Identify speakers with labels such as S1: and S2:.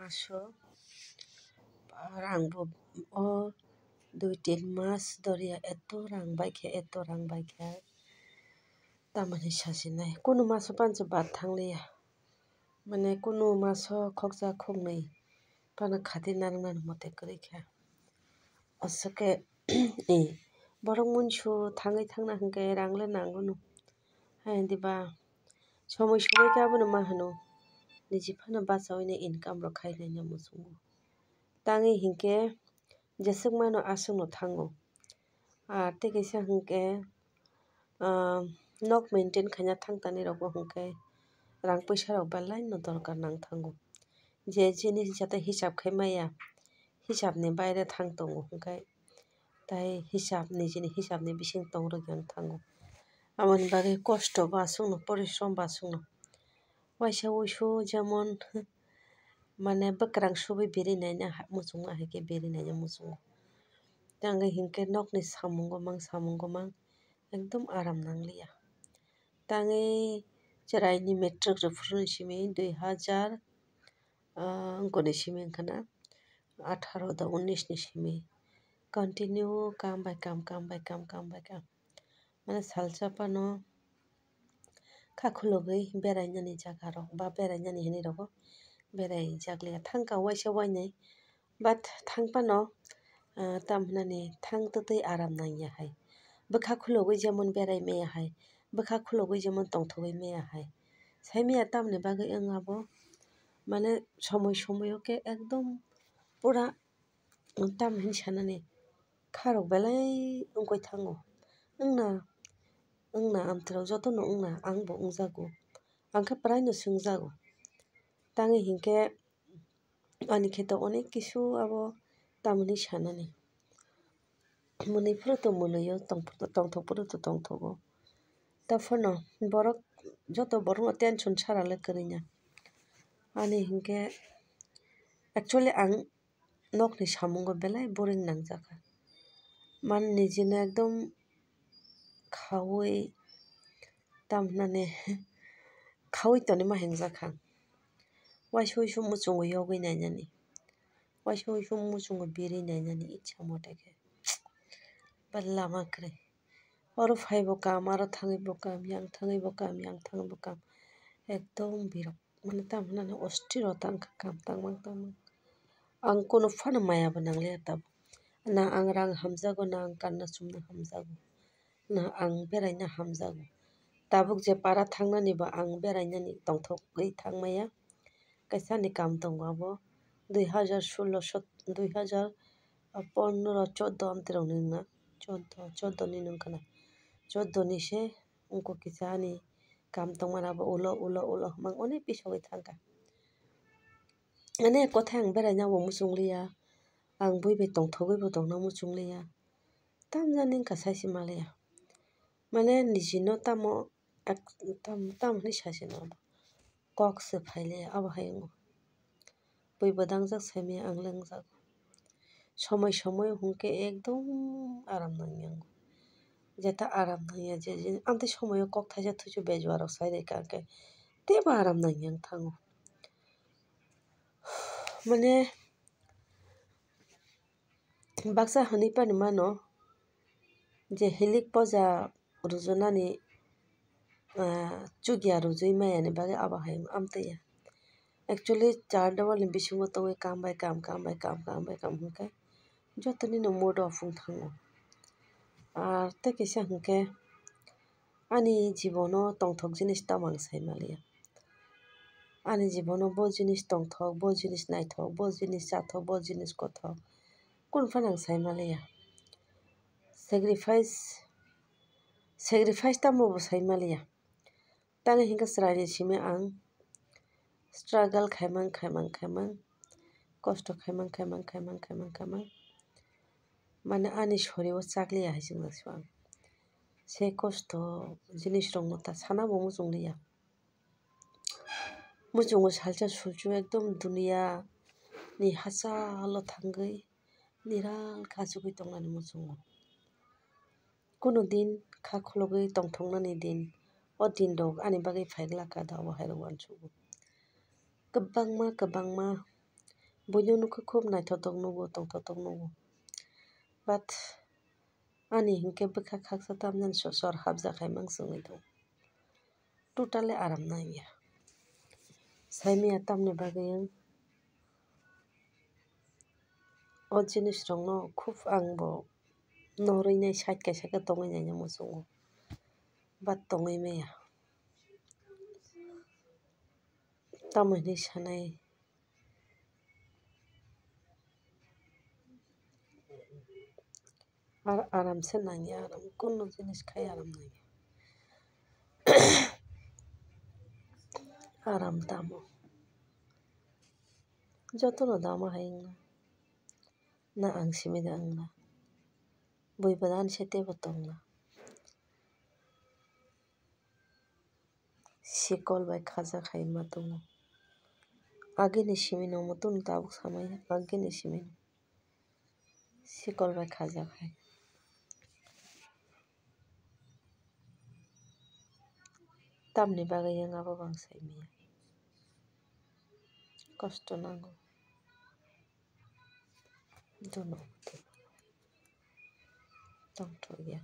S1: maso rangbo o 2-3 mas doriya eto rang baikha tamani sasinai kuno maso pancho bad thangliya mane kuno maso khokja khoknei pana khati narwna mote korikha asake borok munshu thangai thangna hingke rangle nangunu haindiba somoi somoi ke abono ma hino niji fano bachaoini income rok khainai muchungo tangoi hinkhe jesik mano asuk no thango tei kaisa hinkhe nok maintain khaina thangtanai rok bo hinkhe rang puisa rok belai no dorkar nangthango je jinis jate hisab khai maya hisab ni baire thangtongo hinkhe tai nijini hisab ni bising tongrogya thango amoni bagui kosto bo asukno porishram bo asukno waisa wuisu jemon mane bwkrang subui berui naina muchungma haike berui naina muchungo tangoi hinkhe nokni samungo mang ekdom aram nangliya tangoi cherai ni metric rok furu simi 2000 ni simi wngkha na 18 到 19 ni simi continue kam by kam mane salsa no kakhulogoi berainani jaga rok ba berainani hinui rogo beraijakliya thangka waisa wainai but thangfano tamhinani thangtwtwi aram nangya hai bwkha khulogoi jemon berai maya hai bwkha khulogoi jemon tongthogoi maya hai saimanya tamoni bagui abo mane somoi o khe ekdom pura tam hinui sanani kha rok belai wngoi thango wngna amtwrok jotono wngna angbo wngjago angkhe prai no swngjago tangoi hinkhe ani kheto onek kisu abo tam hinui sanani mwnuiफोराथ' mwnuio tongthokfोराथ' tongthogo tei joto borok no tension saralai kwrui na ani hinkhe actually ang nokni samungo belai boring nangjaka mane nijino ekdom khawui tamhinani khawui tonima hingjakha waisa wuisu muchungo yogui nainani waisa wuisu muchungo berui nainani ichha mothe khe lama kwrui oro phai bo kam aro thangui bo kam yang thangui bo kam ekdom birok mane tamhinani ostirota wngkha kam tangmang ang kuno phano maya bo nangliya tamo na ang rang hamjago na ang kanna chumna hamjago na ang beraina hamjago tabuk je para thangnani bo ang berainani tongthogoi thangmaya kaisa ni kam tongo abo 2015 14 amtwrok ni wngna 14 ni wngkha na 14 ni se unko kisa ani kam tongmani abo ulo himang onek bisogoi thangkha ane kothai ang beraina bo muchungliya ang buibai tongthogoi bo tongna muchungliya tamjani wngkha saisi maliya mane nijino tamo tam hinui sasi no kok se phailiya abo haino buibo dangjak saimanya angle wngjago somoi hinkhe ekdom aram nangya jeta aram nangya je amtwui somoi o kok thaisa thuisu bejwa rok sairai kankhe tebo aram nangya thango mane baksa hinui pani mano je hilik poja rujunani chugia rujui maya ni bagui abo haino amtwui actually 4 wall ni bisingo tongoi kam by kam hinkhe jotoni no mood off wngthango tei kaisa hinkhe ani jibono tongthok jinis tamo ang sai maliya ani jibono bo jinis tongthok bo jinis naithok bo jinis chathok bo jinis kothok kunufano ang sai maliya sacrifice tamo bo sai maliya tangoi hinkhe cherai ni simi ang struggle khaimang kosto khaimang mane ani shori o chakliya hai chingjakshu ang sei kosto jinis rok no sana bo muchungliya muchungo salsa sulsu ekdom dunia ni hachal o thangui niral khe achukgui tongnani muchungo kuno din kha khulogoi tongthoknani din o din rok ani bagui phaikla ka abo hai rok uansugo kwbangma buyno nuko खूब naithotok nugo tongthotok nugo but ani hinkhe bwkha khaksa tamjani sor habjakhai mangsungui tongo totally aram naimya saimanya tamni bagui ang o jinis rok no खूब angbo norui nai side kaisa khe tongui naino muchungo but tongui maya tamo hinui sanai aram se naini aram কোনো জিনিস খাই aram naini aram tamo jotono dama hai wngna na ang simi de wngna buipada ani site bo tongna sikol bai khajak hai ma tongo agini simi no mutung tabuk samaya agini simi no sikol bai khajak hai tamni bagui ang abo bang saimanya kosto nango dono tongthokya.